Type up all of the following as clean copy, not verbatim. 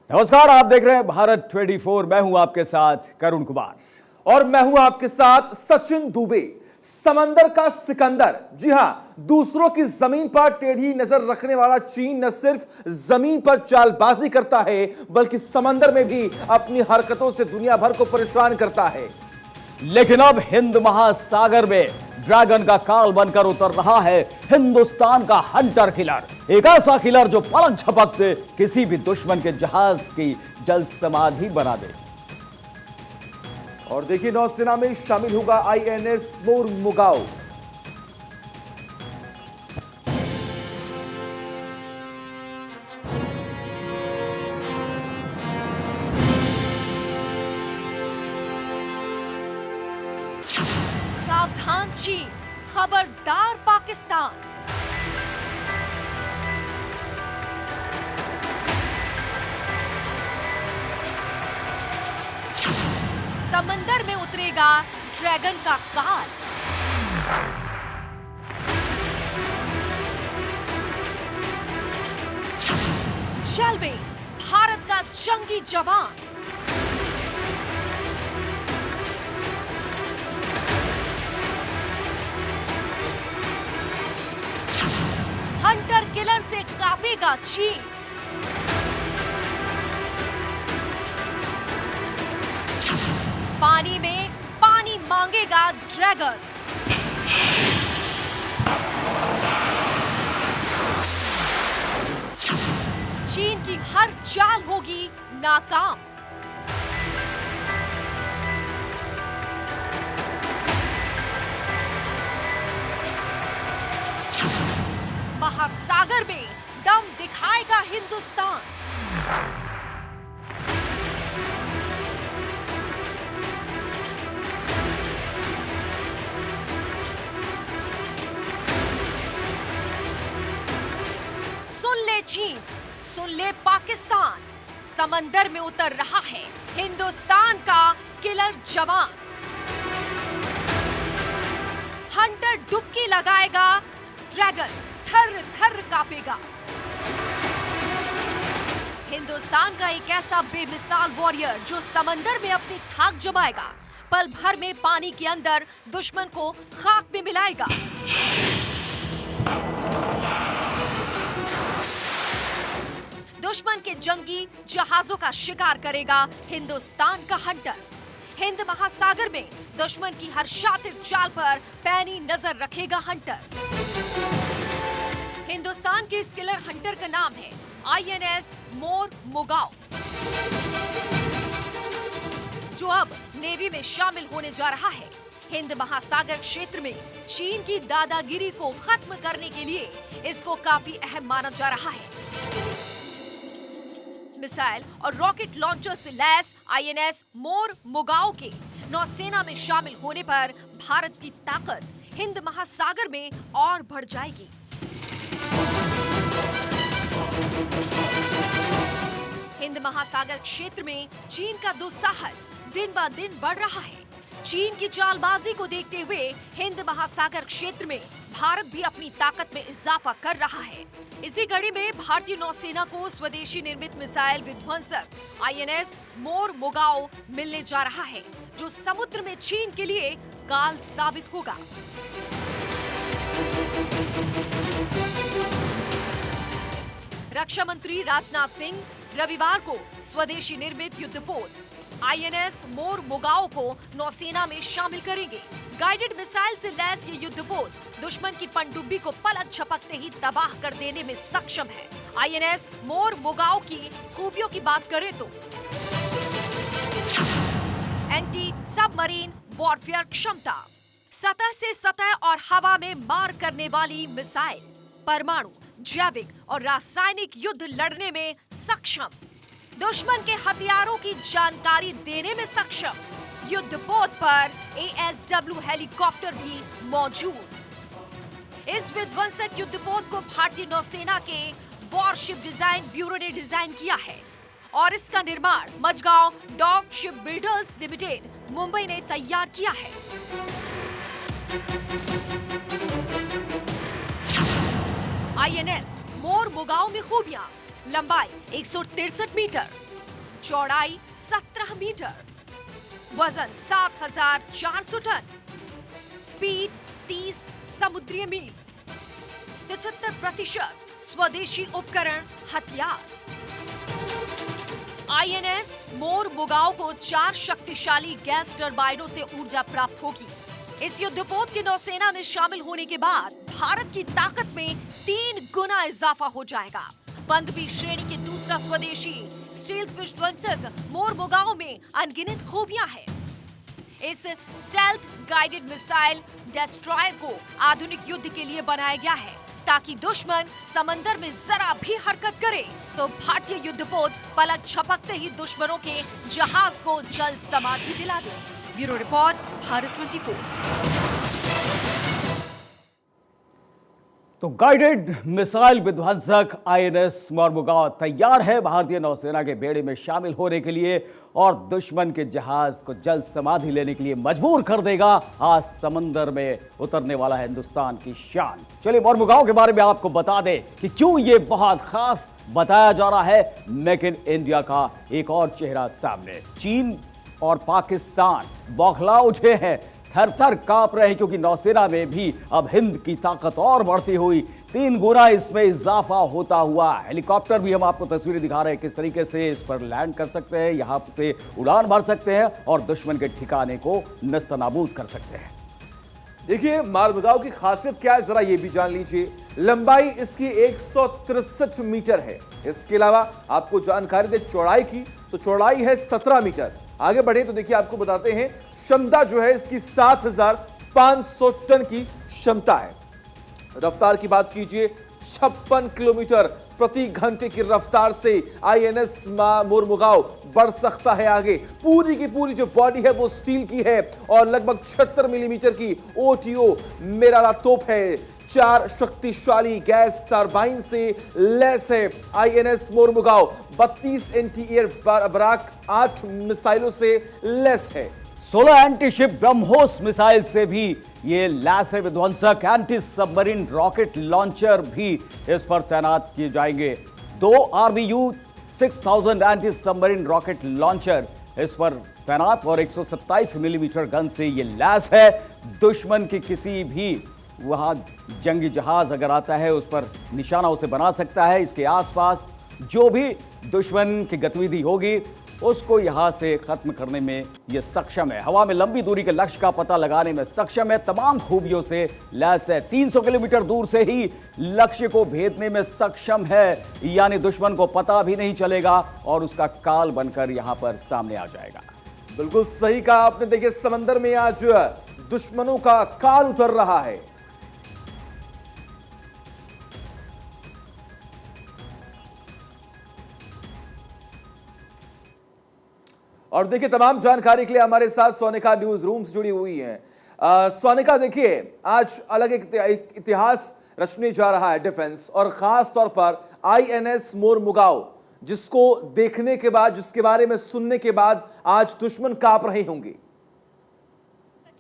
नमस्कार, आप देख रहे हैं भारत 24। मैं हूं आपके साथ करुण कुमार और मैं हूं आपके साथ सचिन दुबे। समंदर का सिकंदर, जी हां, दूसरों की जमीन पर टेढ़ी नजर रखने वाला चीन न सिर्फ जमीन पर चालबाजी करता है बल्कि समंदर में भी अपनी हरकतों से दुनिया भर को परेशान करता है। लेकिन अब हिंद महासागर में ड्रैगन का काल बनकर उतर रहा है हिंदुस्तान का हंटर किलर, एक ऐसा किलर जो पलक झपकते किसी भी दुश्मन के जहाज की जल्द समाधि बना दे। और देखिए, नौसेना में शामिल होगा आईएनएस मोरमुगाओ। सावधान चीन, खबरदार पाकिस्तान। समंदर में उतरेगा ड्रैगन का काल। जल में भारत का जंगी जवान। हंटर किलर से कांपेगा चीन। पानी में पानी मांगेगा ड्रैगन। चीन की हर चाल होगी नाकाम। महासागर में दम दिखाएगा हिंदुस्तान। सुन ले चीन, सुन ले पाकिस्तान, समंदर में उतर रहा है हिंदुस्तान का किलर जवान। हंटर डुबकी लगाएगा, ड्रैगन थर थर कांपेगा। हिंदुस्तान का एक ऐसा बेमिसाल वॉरियर जो समंदर में अपनी थाक जमाएगा, पल भर में पानी के अंदर दुश्मन को खाक में मिलाएगा। दुश्मन के जंगी जहाजों का शिकार करेगा हिंदुस्तान का हंटर। हिंद महासागर में दुश्मन की हर शातिर चाल पर पैनी नजर रखेगा हंटर। हिंदुस्तान के इस किलर हंटर का नाम है आईएनएस मोरमुगाओ, जो अब नेवी में शामिल होने जा रहा है। हिंद महासागर क्षेत्र में चीन की दादागिरी को खत्म करने के लिए इसको काफी अहम माना जा रहा है। मिसाइल और रॉकेट लॉन्चर से लैस आईएनएस मोरमुगाओ के नौसेना में शामिल होने पर भारत की ताकत हिंद महासागर में और बढ़ जाएगी। हिंद महासागर क्षेत्र में चीन का दुस्साहस दिन ब दिन बढ़ रहा है। चीन की चालबाजी को देखते हुए हिंद महासागर क्षेत्र में भारत भी अपनी ताकत में इजाफा कर रहा है। इसी कड़ी में भारतीय नौसेना को स्वदेशी निर्मित मिसाइल विध्वंसक आईएनएस मोरमुगाओ मिलने जा रहा है, जो समुद्र में चीन के लिए काल साबित होगा। रक्षा मंत्री राजनाथ सिंह रविवार को स्वदेशी निर्मित युद्धपोत आईएनएस मोरमुगाओ को नौसेना में शामिल करेंगे। गाइडेड मिसाइल से लैस ये युद्धपोत दुश्मन की पनडुब्बी को पलक झपकते ही तबाह कर देने में सक्षम है। आईएनएस मोरमुगाओ की खूबियों की बात करें तो एंटी सबमरीन वॉरफेयर क्षमता, सतह से सतह और हवा में मार करने वाली मिसाइल, परमाणु, जैविक और रासायनिक युद्ध लड़ने में सक्षम, दुश्मन के हथियारों की जानकारी देने में सक्षम। युद्धपोत पर ASW हेलीकॉप्टर भी मौजूद। इस विध्वंसक युद्धपोत को भारतीय नौसेना के वॉरशिप डिजाइन ब्यूरो ने डिजाइन किया है और इसका निर्माण Mazagon dock ship builders limited Mumbai ने तैयार किया है। आईएनएस मोरमुगाओ में खूबियां, लंबाई 163 मीटर, चौड़ाई 17 मीटर, वजन 7,400 टन, स्पीड 30 समुद्री मील, 75% स्वदेशी उपकरण हथियार। आईएनएस मोर मुगाओ को 4 शक्तिशाली गैस टरबाइनों से ऊर्जा प्राप्त होगी। इस युद्धपोत के नौसेना में शामिल होने के बाद भारत की ताकत में 3 गुना इजाफा हो जाएगा। पनडुब्बी श्रेणी के दूसरा स्वदेशी स्टील्थ विध्वंसक मोर मुगाओ में अनगिनत खूबियां हैं। इस स्टेल्थ गाइडेड मिसाइल डेस्ट्रॉयर को आधुनिक युद्ध के लिए बनाया गया है ताकि दुश्मन समंदर में जरा भी हरकत करे तो भारतीय युद्धपोत पलक झपकते ही दुश्मनों के जहाज को जल समाधि दिला दे। Bureau report, Bharat 24। तो गाइडेड मिसाइल विध्वंसक आईएनएस मोरमुगाओ तैयार है भारतीय नौसेना के बेड़े में शामिल होने के लिए और दुश्मन के जहाज को जल्द समाधि लेने के लिए मजबूर कर देगा। आज समंदर में उतरने वाला है हिंदुस्तान की शान। चलिए मोरमुगाओ के बारे में आपको बता दें कि क्यों ये बहुत खास बताया जा रहा है। मेक इन इंडिया का एक और चेहरा सामने। चीन और पाकिस्तान बौखला उठे हैं, थर थर कांप रहे हैं क्योंकि नौसेना में भी अब हिंद की ताकत और बढ़ती हुई 3 गुना इसमें इजाफा होता हुआ। हेलीकॉप्टर भी हम आपको तस्वीरें दिखा रहे हैं किस तरीके से इस पर लैंड कर सकते हैं, यहां से उड़ान भर सकते हैं और दुश्मन के ठिकाने को नस्तनाबूद कर सकते हैं। देखिए मोरमुगाओ की खासियत क्या है जरा ये भी जान लीजिए। लंबाई इसकी 163 मीटर है। इसके अलावा आपको जानकारी दे चौड़ाई की, तो चौड़ाई है 17 मीटर। आगे बढ़े तो देखिए आपको बताते हैं क्षमता जो है इसकी 7,500 टन की क्षमता है। रफ्तार की बात कीजिए 56 किलोमीटर प्रति घंटे की रफ्तार से आईएनएस मोरमुगाओ बढ़ सकता है आगे। पूरी की पूरी जो बॉडी है वो स्टील की है और लगभग 76 मिलीमीटर की ओटीओ मेराला तोप है। 4 शक्तिशाली गैस टरबाइन से लैस है INS Mormugao. 32 anti air Barak 8 मिसाइलों से लैस है। 16 एंटी शिप ब्रह्मोस मिसाइल से भी ये लैस है। विध्वंसक एंटी सबमरीन रॉकेट लॉन्चर भी इस पर तैनात किए जाएंगे। 2 RBU 6000 anti submarine rocket launcher इस पर तैनात और 127 मिलीमीटर गन से ये लैस है। दुश्मन की किसी भी वहां जंगी जहाज अगर आता है उस पर निशाना उसे बना सकता है। इसके आसपास जो भी दुश्मन की गतिविधि होगी उसको यहां से खत्म करने में यह सक्षम है। हवा में लंबी दूरी के लक्ष्य का पता लगाने में सक्षम है। तमाम खूबियों से लैस है। 300 किलोमीटर दूर से ही लक्ष्य को भेदने में सक्षम है, यानी दुश्मन को पता भी नहीं चलेगा और उसका काल बनकर यहां पर सामने आ जाएगा। बिल्कुल सही कहा आपने। देखिए समंदर में आज दुश्मनों का काल उतर रहा है। और देखिए तमाम जानकारी के लिए हमारे साथ सोनिका न्यूज रूम से जुड़ी हुई हैं। सोनिका देखिए आज अलग एक इतिहास रचने जा रहा है डिफेंस और खास तौर पर आईएनएस मोरमुगाओ, जिसको देखने के बाद, जिसके बारे में सुनने के बाद आज दुश्मन कांप रहे होंगे।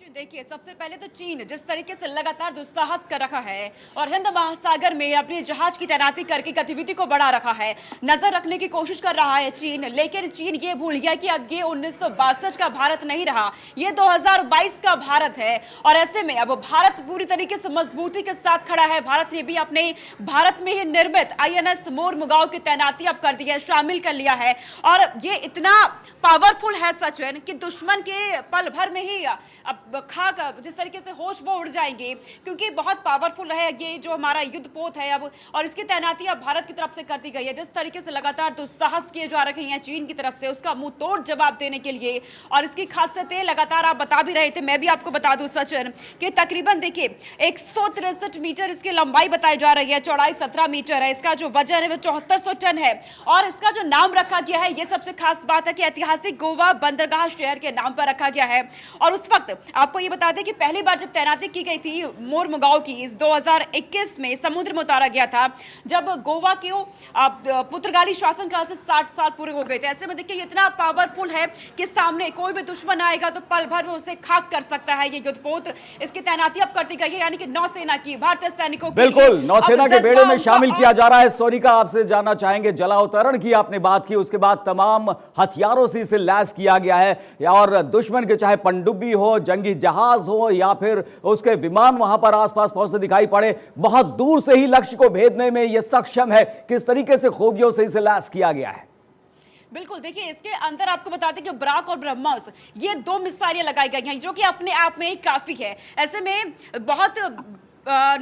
देखिए सबसे पहले तो चीन जिस तरीके से लगातार दुस्साहस कर रखा है और हिंद महासागर में अपने जहाज की तैनाती करके गतिविधि को बढ़ा रखा है, नजर रखने की कोशिश कर रहा है चीन। लेकिन चीन ये भूल गया कि अब ये 1962 का भारत नहीं रहा, ये 2022 का भारत है। और ऐसे में अब भारत पूरी तरीके से मजबूती के साथ खड़ा है। भारत ने भी अपने भारत में ही निर्मित आईएनएस मोरमुगाओ की तैनाती अब कर दी है, शामिल कर लिया है। और ये इतना पावरफुल है सचिन कि दुश्मन के पल भर में ही अब खाक जिस तरीके से होश वो उड़ जाएंगे, क्योंकि बहुत पावरफुल है ये जो हमारा युद्धपोत है अब। और इसकी तैनाती अब भारत की तरफ से कर दी गई है। जिस तरीके से लगातार दुस्साहस किए जा रहे हैं चीन की तरफ से, उसका मुंह तोड़ जवाब देने के लिए। और इसकी खासियतें लगातार आप बता भी रहे थे, मैं भी आपको बता दूं सचिन कि तकरीबन देखिए 163 मीटर इसकी लंबाई बताई जा रही है, चौड़ाई 17 मीटर है, इसका जो वजन है वो 7400 टन है। और इसका जो नाम रखा गया है, ये सबसे खास बात है कि ऐतिहासिक गोवा बंदरगाह शहर के नाम पर रखा गया है। और उस वक्त आपको ये बता दें कि पहली बार जब तैनाती की गई थी मोरमुगांव की, इस 2021 में समुद्र में उतारा गया था, जब गोवा के पुर्तगाली शासनकाल से 60 साल पूरे हो गए थे। ऐसे में देखिए इतना पावरफुल है कि सामने कोई भी दुश्मन आएगा तो पल भर में उसे खाक कर सकता है ये युद्धपोत। इसकी तैनाती अब करती गई है, यानी कि नौसेना की, भारतीय सैनिकों की बिल्कुल नौसेना के बेड़े में शामिल किया जा रहा है। सोनिका, आपसे जानना चाहेंगे, जलावतरण की आपने बात की, उसके बाद तमाम हथियारों से इसे लैस किया गया है और दुश्मन के चाहे पनडुब्बी हो, जंगी जहाज हो या फिर उसके विमान वहां पर आसपास पहुंचते दिखाई पड़े, बहुत दूर से ही लक्ष्य को भेदने में यह सक्षम है। किस तरीके से खूबियों से इसे लैस किया गया है? बिल्कुल, देखिए इसके अंदर आपको बता दें कि ब्राक और ब्रह्मोस ये 2 मिसाइलें लगाई गई हैं, जो कि अपने आप में ही काफी है। ऐसे में बहुत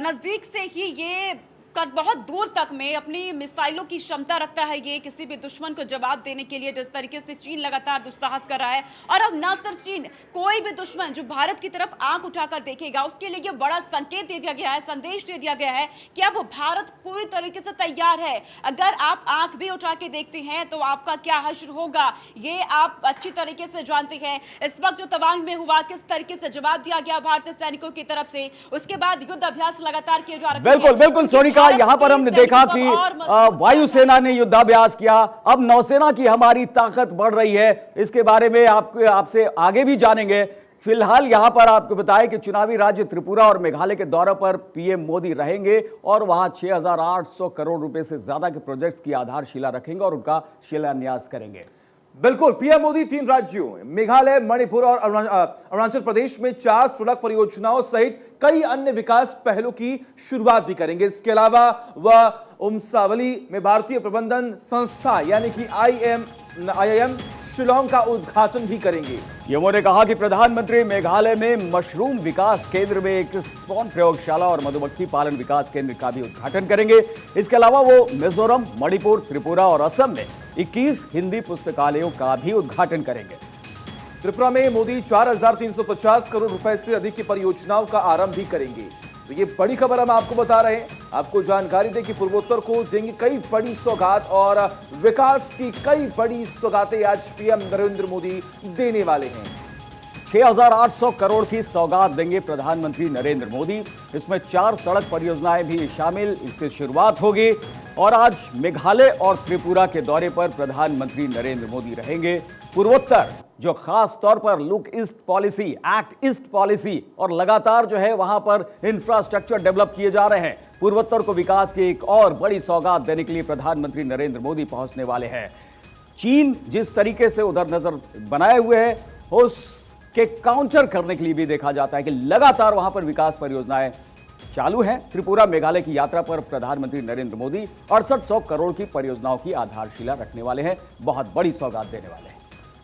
नजदीक से ही ये बहुत दूर तक में अपनी मिसाइलों की क्षमता रखता है ये, किसी भी दुश्मन को जवाब देने के लिए। जिस तरीके से चीन लगातार दुस्साहस कर रहा है, और अब ना सिर्फ चीन, कोई भी दुश्मन जो भारत की तरफ आंख उठाकर देखेगा उसके लिए ये बड़ा संकेत दे दिया गया है, संदेश दे दिया गया है कि अब भारत पूरी तरीके से तैयार है। अगर आप आंख भी उठा के देखते हैं तो आपका क्या हश्र होगा, ये आप अच्छी तरीके से जानते हैं। इस वक्त जो तवांग में हुआ, किस तरीके से जवाब दिया गया भारतीय सैनिकों की तरफ से, उसके बाद युद्ध अभ्यास लगातार किए जा रहे हैं। बिल्कुल बिल्कुल सोनिका, यहां पर हमने देखा कि वायुसेना ने युद्धाभ्यास किया, अब नौसेना की हमारी ताकत बढ़ रही है। इसके बारे में आपसे आगे भी जानेंगे। फिलहाल यहां पर आपको बताएं कि चुनावी राज्य त्रिपुरा और मेघालय के दौरे पर पीएम मोदी रहेंगे और वहां 6,800 करोड़ रुपए से ज्यादा के प्रोजेक्ट्स की आधारशिला रखेंगे और उनका शिलान्यास करेंगे। बिल्कुल, पीएम मोदी 3 राज्यों मेघालय, मणिपुर और अरुणाचल प्रदेश में 4 सड़क परियोजनाओं सहित कई अन्य विकास पहलों की शुरुआत भी करेंगे। इसके अलावा वह उमसावली में भारतीय प्रबंधन संस्था यानी कि IIM शिलोंग का उद्घाटन भी करेंगे। पीएमओ ने कहा कि प्रधानमंत्री मेघालय में मशरूम विकास केंद्र में एक स्पॉन प्रयोगशाला और मधुमक्खी पालन विकास केंद्र का भी उद्घाटन करेंगे। इसके अलावा वो मिजोरम, मणिपुर, त्रिपुरा और असम में 21 हिंदी पुस्तकालयों का भी उद्घाटन करेंगे। त्रिपुरा में मोदी 4,350 करोड़ रुपए से अधिक की परियोजनाओं का आरंभ भी करेंगे। तो ये बड़ी खबर हम आपको बता रहे हैं। आपको जानकारी दें कि पूर्वोत्तर को देंगे कई बड़ी सौगात और विकास की कई बड़ी सौगातें आज पीएम नरेंद्र मोदी देने वाले हैं। 6,800 करोड़ की सौगात देंगे प्रधानमंत्री नरेंद्र मोदी। इसमें 4 सड़क परियोजनाएं भी शामिल, इसकी शुरुआत होगी। और आज मेघालय और त्रिपुरा के दौरे पर प्रधानमंत्री नरेंद्र मोदी रहेंगे। पूर्वोत्तर जो खास तौर पर look east policy, act east policy और लगातार जो है वहां पर इंफ्रास्ट्रक्चर डेवलप किए जा रहे हैं। पूर्वोत्तर को विकास की एक और बड़ी सौगात देने के लिए प्रधानमंत्री नरेंद्र मोदी पहुंचने वाले हैं। चीन जिस तरीके से उधर नजर बनाए हुए है, उसके काउंटर करने के लिए भी देखा जाता है कि लगातार वहां पर विकास परियोजनाएं चालू हैं। त्रिपुरा मेघालय की यात्रा पर प्रधानमंत्री नरेंद्र मोदी 6800 करोड़ की परियोजनाओं की आधारशिला रखने वाले हैं, बहुत बड़ी सौगात देने वाले हैं।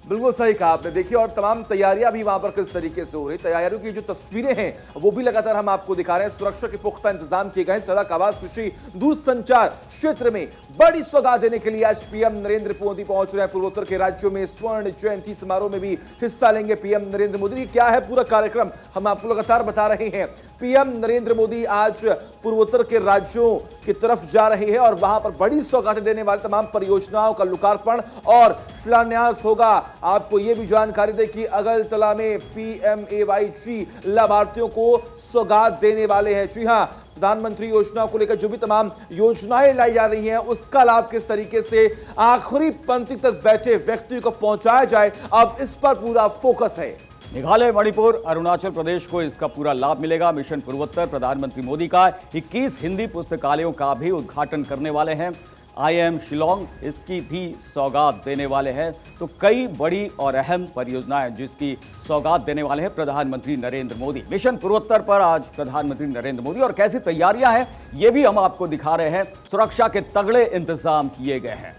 बिल्कुल सही कहा आपने। देखिए, और तमाम तैयारियां भी वहां पर किस तरीके से हो रही, तैयारियों की जो तस्वीरें हैं वो भी लगातार हम आपको दिखा रहे हैं। सुरक्षा के पुख्ता इंतजाम किए गए। सड़क, आवास, कृषि, दूरसंचार क्षेत्र में बड़ी सौगात देने के लिए आज पीएम नरेंद्र मोदी पहुंच रहे हैं। पूर्वोत्तर के राज्यों में स्वर्ण जयंती समारोह में भी हिस्सा लेंगे पीएम नरेंद्र मोदी। क्या है पूरा कार्यक्रम हम आपको लगातार बता रहे हैं। पीएम नरेंद्र मोदी आज पूर्वोत्तर के राज्यों की तरफ जा रहे हैं और वहां पर बड़ी सौगातें देने वाली तमाम परियोजनाओं का लोकार्पण और शिलान्यास होगा। आपको यह भी जानकारी दें कि अगरतला में PMAYG लाभार्थियों को सौगात देने वाले हैं। जी हां, प्रधानमंत्री योजनाओं को लेकर जो भी तमाम योजनाएं लाई जा रही हैं उसका लाभ किस तरीके से आखिरी पंक्ति तक बैठे व्यक्ति को पहुंचाया जाए, अब इस पर पूरा फोकस है। मेघालय, मणिपुर, अरुणाचल प्रदेश को इसका पूरा लाभ मिलेगा। मिशन पूर्वोत्तर प्रधानमंत्री मोदी का 21 हिंदी पुस्तकालयों का भी उद्घाटन करने वाले हैं। IIM शिलोंग इसकी भी सौगात देने वाले हैं। तो कई बड़ी और अहम परियोजनाएं जिसकी सौगात देने वाले हैं प्रधानमंत्री नरेंद्र मोदी। मिशन पूर्वोत्तर पर आज प्रधानमंत्री नरेंद्र मोदी और कैसी तैयारियां हैं ये भी हम आपको दिखा रहे हैं। सुरक्षा के तगड़े इंतजाम किए गए हैं।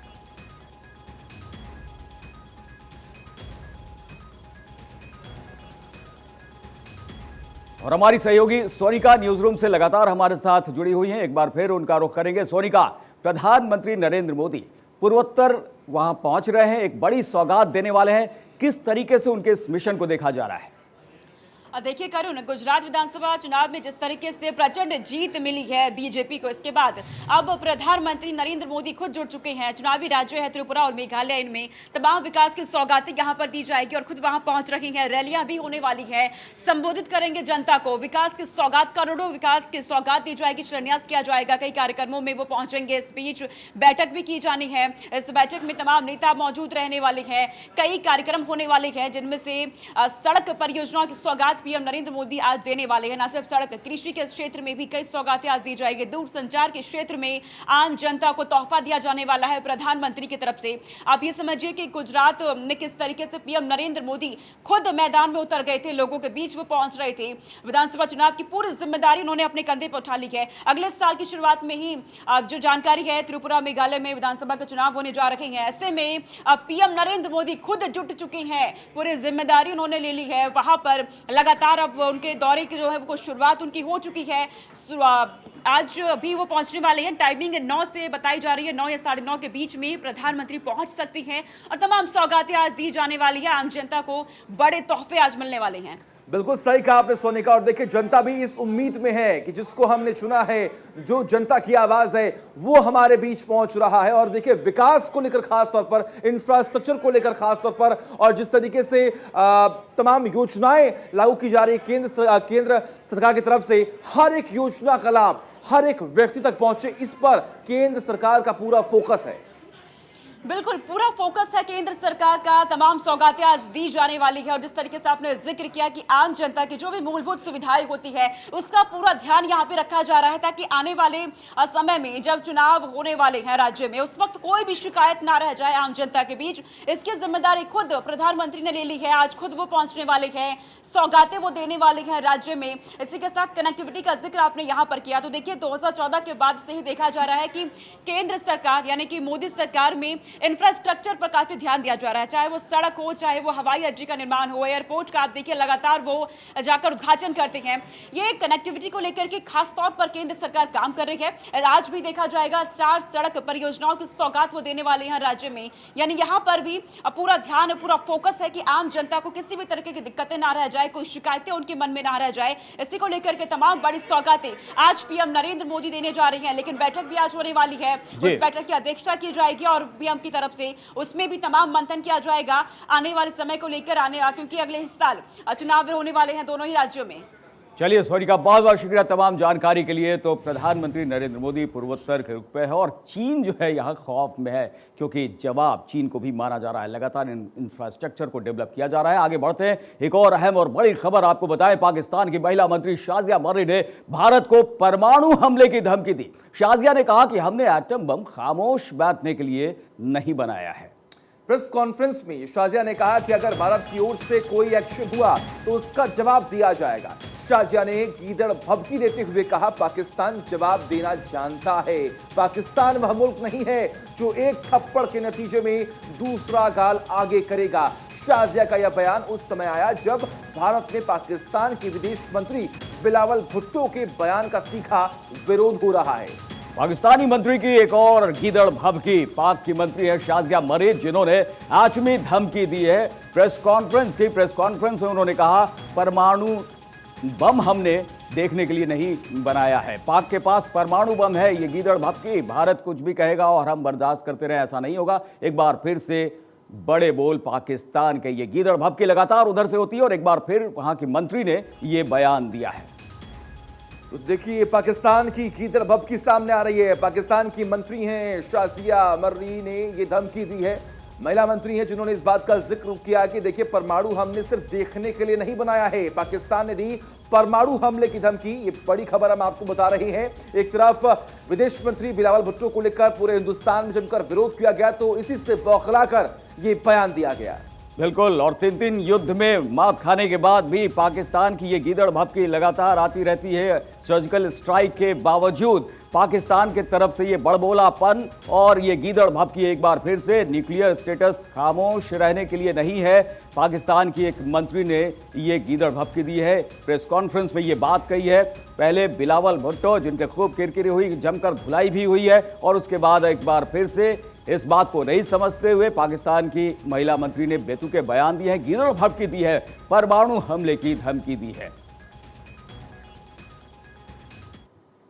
और हमारी सहयोगी सोनिका न्यूज रूम से लगातार हमारे साथ जुड़ी हुई हैं। एक बार फिर उनका रुख करेंगे। सोनिका, प्रधानमंत्री नरेंद्र मोदी पूर्वोत्तर वहां पहुंच रहे हैं, एक बड़ी सौगात देने वाले हैं, किस तरीके से उनके इस मिशन को देखा जा रहा है? और देखिए करुण, गुजरात विधानसभा चुनाव में जिस तरीके से प्रचंड जीत मिली है बीजेपी को, इसके बाद अब प्रधानमंत्री नरेंद्र मोदी खुद जुड़ चुके हैं। चुनावी राज्य है त्रिपुरा और मेघालय, इनमें तमाम विकास की सौगातें यहां पर दी जाएगी और खुद वहां पहुंच रही हैं। रैलियां भी होने वाली है, संबोधित करेंगे जनता को। विकास की सौगात, करोड़ों विकास की सौगात दी जाएगी, शिलान्यास किया जाएगा, कई कार्यक्रमों में वो पहुंचेंगे। इस बीच बैठक भी की जानी है। इस बैठक में तमाम नेता मौजूद रहने वाले हैं, कई कार्यक्रम होने वाले हैं, जिनमें से सड़क परियोजनाओं की सौगात पीएम नरेंद्र मोदी आज देने वाले हैं। न सिर्फ सड़क, कृषि के क्षेत्र में भी कई सौगातें आज दी जाएगी। दूरसंचार के क्षेत्र में आम जनता को तोहफा दिया जाने वाला है प्रधानमंत्री की तरफ से। आप ये समझिए कि गुजरात में किस तरीके से पीएम नरेंद्र मोदी खुद मैदान में उतर गए थे, लोगों के बीच वो पहुंच रहे थे। विधानसभा चुनाव की पूरी जिम्मेदारी उन्होंने अपने कंधे पर उठा ली है। अगले साल की शुरुआत में ही जो जानकारी है, त्रिपुरा मेघालय में विधानसभा के चुनाव होने जा रहे हैं। ऐसे में पीएम नरेंद्र मोदी खुद जुट चुके हैं, पूरी जिम्मेदारी उन्होंने ले ली है। वहां पर लगातार अब उनके दौरे की जो है वो शुरुआत उनकी हो चुकी है। आज भी वो पहुंचने वाले हैं। टाइमिंग 9 से बताई जा रही है, 9 या 9:30 के बीच में प्रधानमंत्री पहुंच सकती हैं और तमाम सौगातें आज दी जाने वाली है। आम जनता को बड़े तोहफे आज मिलने वाले हैं। बिल्कुल सही कहा आपने सोनिका। और देखिए, जनता भी इस उम्मीद में है कि जिसको हमने चुना है, जो जनता की आवाज है, वो हमारे बीच पहुंच रहा है। और देखिए, विकास को लेकर खास तौर पर, इंफ्रास्ट्रक्चर को लेकर खास तौर पर, और जिस तरीके से तमाम योजनाएं लागू की जा रही है केंद्र सरकार की तरफ से, हर एक योजना का लाभ हर एक व्यक्ति तक पहुंचे, इस पर केंद्र सरकार का पूरा फोकस है। बिल्कुल पूरा फोकस है केंद्र सरकार का। तमाम सौगातें आज दी जाने वाली है और जिस तरीके से आपने जिक्र किया कि आम जनता की जो भी मूलभूत सुविधाएं होती है, उसका पूरा ध्यान यहां पे रखा जा रहा है, ताकि आने वाले समय में जब चुनाव होने वाले हैं राज्य में, उस वक्त कोई भी शिकायत ना रह जाए आम जनता के बीच। इसकी जिम्मेदारी खुद प्रधानमंत्री ने ले ली है। आज खुद वो पहुंचने वाले हैं, सौगातें वो देने वाले हैं राज्य में। इसी के साथ कनेक्टिविटी का जिक्र आपने यहाँ पर किया, तो देखिए 2014 के बाद से ही देखा जा रहा है कि केंद्र सरकार यानी कि मोदी सरकार में इंफ्रास्ट्रक्चर पर काफी ध्यान दिया जा रहा है। चाहे वो सड़क हो, चाहे वो हवाई अड्डे का निर्माण हो, एयरपोर्ट का, आप देखिए लगातार वो जाकर उद्घाटन करते हैं। ये कनेक्टिविटी को लेकर के खास तौर पर केंद्र सरकार काम कर रही है। आज भी देखा जाएगा 4 सड़क परियोजनाओं की सौगात वो देने वाले हैं राज्य में। यानी यहाँ पर भी पूरा ध्यान, पूरा फोकस है कि आम जनता को किसी भी तरीके की दिक्कतें ना रह जाए, कोई शिकायतें उनके मन में ना रह जाए। इसी को लेकर के तमाम बड़ी सौगातें आज पीएम नरेंद्र मोदी देने जा रहे हैं। लेकिन बैठक भी आज होने वाली है, उस बैठक की अध्यक्षता की जाएगी और पीएम की तरफ से उसमें भी तमाम मंथन किया जाएगा आने वाले समय को लेकर, क्योंकि अगले साल चुनाव होने वाले हैं दोनों ही राज्यों में। चलिए सोनिका, बहुत बहुत शुक्रिया तमाम जानकारी के लिए। तो प्रधानमंत्री नरेंद्र मोदी पूर्वोत्तर के रुख पे है और चीन जो है यहाँ खौफ में है, क्योंकि जवाब चीन को भी माना जा रहा है। लगातार इंफ्रास्ट्रक्चर को डेवलप किया जा रहा है। आगे बढ़ते हैं, एक और अहम और बड़ी खबर आपको बताएं। पाकिस्तान की महिला मंत्री शाजिया मर्री ने भारत को परमाणु हमले की धमकी दी। शाजिया ने कहा कि हमने एटम बम खामोश बैठने के लिए नहीं बनाया है। प्रेस कॉन्फ्रेंस में शाजिया ने कहा कि अगर भारत की ओर से कोई एक्शन हुआ तो उसका जवाब दिया जाएगा। शाजिया ने गीदड़ भभकी देते हुए कहा, पाकिस्तान जवाब देना जानता है। पाकिस्तान वह मुल्क नहीं है जो एक थप्पड़ के नतीजे में दूसरा गाल आगे करेगा। शाजिया का यह बयान उस समय आया जब भारत में पाकिस्तान के विदेश मंत्री बिलावल भुट्टो के बयान का तीखा विरोध हो रहा है। पाकिस्तानी मंत्री की एक और गीदड़ भभकी। पाक की मंत्री है शाजिया मर्री, जिन्होंने आठवीं धमकी दी है। प्रेस कॉन्फ्रेंस में उन्होंने कहा, परमाणु बम हमने देखने के लिए नहीं बनाया है। पाक के पास परमाणु बम है। ये गीदड़ भभकी, भारत कुछ भी कहेगा और हम बर्दाश्त करते रहे, ऐसा नहीं होगा। एक बार फिर से बड़े बोल पाकिस्तान के। ये गीदड़ भभकी लगातार उधर से होती है और एक बार फिर वहां की मंत्री ने ये बयान दिया है। तो देखिए, पाकिस्तान की गीदड़ भभकी सामने आ रही है। पाकिस्तान की मंत्री हैं शाजिया मर्री ने ये धमकी दी है। महिला मंत्री हैं जिन्होंने इस बात का जिक्र किया कि देखिए, परमाणु हमने सिर्फ देखने के लिए नहीं बनाया है। पाकिस्तान ने दी परमाणु हमले की धमकी। ये बड़ी खबर हम आपको बता रहे हैं। एक तरफ विदेश मंत्री बिलावल भुट्टो को लेकर पूरे हिंदुस्तान में जमकर विरोध किया गया, तो इसी से बौखलाकर ये बयान दिया गया। बिल्कुल, और 3 युद्ध में मात खाने के बाद भी पाकिस्तान की ये गीदड़ भभकी लगातार आती रहती है। सर्जिकल स्ट्राइक के बावजूद पाकिस्तान की तरफ से ये बड़बोलापन और ये गीदड़ भभकी एक बार फिर से। न्यूक्लियर स्टेटस खामोश रहने के लिए नहीं है। पाकिस्तान की एक मंत्री ने ये गीदड़ भभकी दी है, प्रेस कॉन्फ्रेंस में ये बात कही है। पहले बिलावल भुट्टो, जिनके खूब किरकिरी हुई, जमकर धुलाई भी हुई है, और उसके बाद एक बार फिर से इस बात को नहीं समझते हुए पाकिस्तान की महिला मंत्री ने बेतुके बयान दिए हैं, गिनर भभकी दी है, परमाणु हमले की धमकी दी है।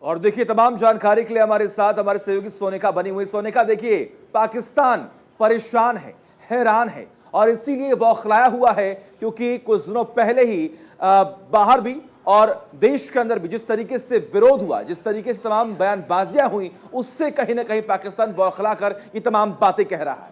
और देखिए, तमाम जानकारी के लिए हमारे साथ हमारे सहयोगी सोनिका बनी हुई। सोनिका, देखिए, पाकिस्तान परेशान है, हैरान है और इसीलिए बौखलाया हुआ है क्योंकि कुछ दिनों पहले ही बाहर भी और देश के अंदर भी जिस तरीके से विरोध हुआ, जिस तरीके से तमाम बयानबाजियां हुई, उससे कहीं ना कहीं पाकिस्तान बौखला कर ये तमाम बातें कह रहा है।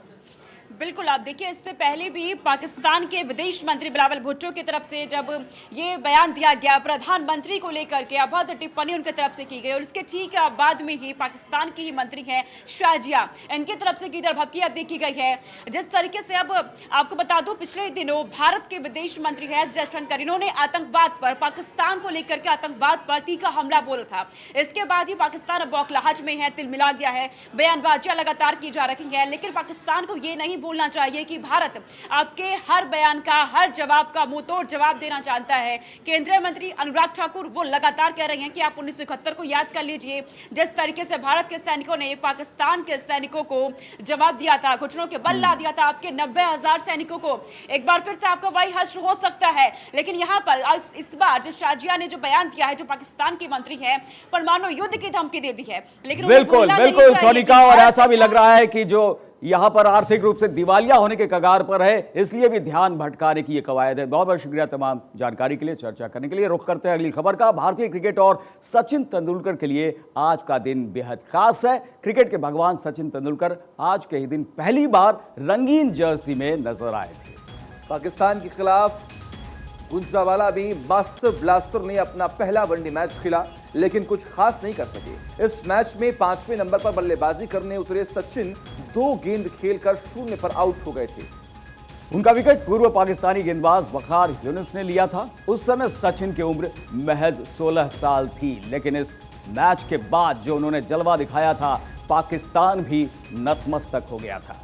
बिल्कुल, आप देखिए, इससे पहले भी पाकिस्तान के विदेश मंत्री बिलावल भुट्टो की तरफ से जब ये बयान दिया गया प्रधानमंत्री को लेकर के, अभद्र टिप्पणी उनकी तरफ से की गई और इसके ठीक बाद में ही पाकिस्तान की ही मंत्री हैं शाजिया, इनकी तरफ से गिरर भभकी अब देखी गई है। जिस तरीके से अब आपको बता दूं, पिछले दिनों भारत के विदेश मंत्री एस जयशंकर, इन्होंने आतंकवाद पर, पाकिस्तान को लेकर के आतंकवाद पर तीखा हमला बोला था। इसके बाद ही पाकिस्तान अब बौखलाहट में है, तिलमिला गया है, बयानबाजियां लगातार की जा रही हैं। लेकिन पाकिस्तान को ये नहीं बोलना चाहिए कि भारत आपके हर बयान का, हर जवाब का मुंहतोड़ जवाब देना चाहता है। केंद्रीय मंत्री अनुराग ठाकुर वो लगातार कह रहे हैं कि आप 1971 को याद कर लीजिए, जिस तरीके से भारत के सैनिकों ने पाकिस्तान के सैनिकों को जवाब दिया था, घुटनों के बल ला दिया था आपके 90,000 सैनिकों को। एक बार फिर से आपका वही हश्र हो सकता है। लेकिन यहां पर इस बार जो शाजिया ने जो बयान दिया है, जो पाकिस्तान की मंत्री है, परमाणु युद्ध की धमकी दे दी है। लेकिन बिल्कुल बिल्कुल सोनिका, और ऐसा भी लग रहा है कि जो यहां पर आर्थिक रूप से दिवालिया होने के कगार पर है, इसलिए भी ध्यान भटकाने की यह कवायद है। बहुत बहुत शुक्रिया तमाम जानकारी के लिए, चर्चा करने के लिए। रुख करते हैं अगली खबर का। भारतीय क्रिकेट और सचिन तेंदुलकर के लिए आज का दिन बेहद खास है। क्रिकेट के भगवान सचिन तेंदुलकर आज के ही दिन पहली बार रंगीन जर्सी में नजर आए थे। पाकिस्तान के खिलाफ गुजरावाला भी मास्टर ब्लास्टर ने अपना पहला वनडे मैच खेला, लेकिन कुछ खास नहीं कर सके। इस मैच में 5वें नंबर पर बल्लेबाजी करने उतरे सचिन 2 गेंद खेलकर 0 पर आउट हो गए थे। उनका विकेट पूर्व पाकिस्तानी गेंदबाज वकार यूनुस ने लिया था। उस समय सचिन की उम्र महज 16 साल थी, लेकिन इस मैच के बाद जो उन्होंने जलवा दिखाया था, पाकिस्तान भी नतमस्तक हो गया था।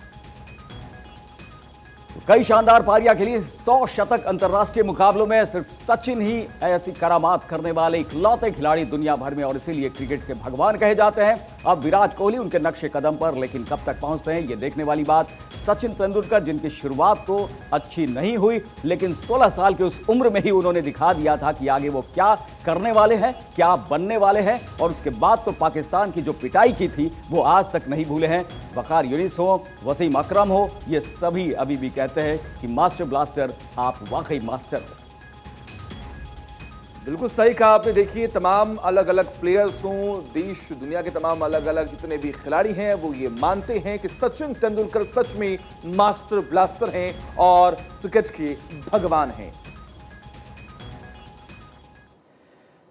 कई शानदार पारियां खेली, 100 शतक अंतर्राष्ट्रीय मुकाबलों में सिर्फ सचिन ही ऐसी करामात करने वाले इकलौते खिलाड़ी दुनिया भर में, और इसीलिए क्रिकेट के भगवान कहे जाते हैं। अब विराट कोहली उनके नक्शे कदम पर, लेकिन कब तक पहुंचते हैं ये देखने वाली बात। सचिन तेंदुलकर, जिनकी शुरुआत तो अच्छी नहीं हुई, लेकिन 16 साल की उस उम्र में ही उन्होंने दिखा दिया था कि आगे वो क्या करने वाले हैं, क्या बनने वाले हैं। और उसके बाद तो पाकिस्तान की जो पिटाई की थी वो आज तक नहीं भूले हैं। वकार यूनिस हो, वसीम अकरम हो, ये सभी अभी भी कहते हैं कि मास्टर ब्लास्टर, आप वाकई मास्टर हो। बिल्कुल सही कहा आपने। देखिए, तमाम अलग अलग प्लेयर्स हों, देश दुनिया के तमाम अलग अलग जितने भी खिलाड़ी हैं, वो ये मानते हैं कि सचिन तेंदुलकर सच में मास्टर ब्लास्टर हैं और क्रिकेट के भगवान हैं।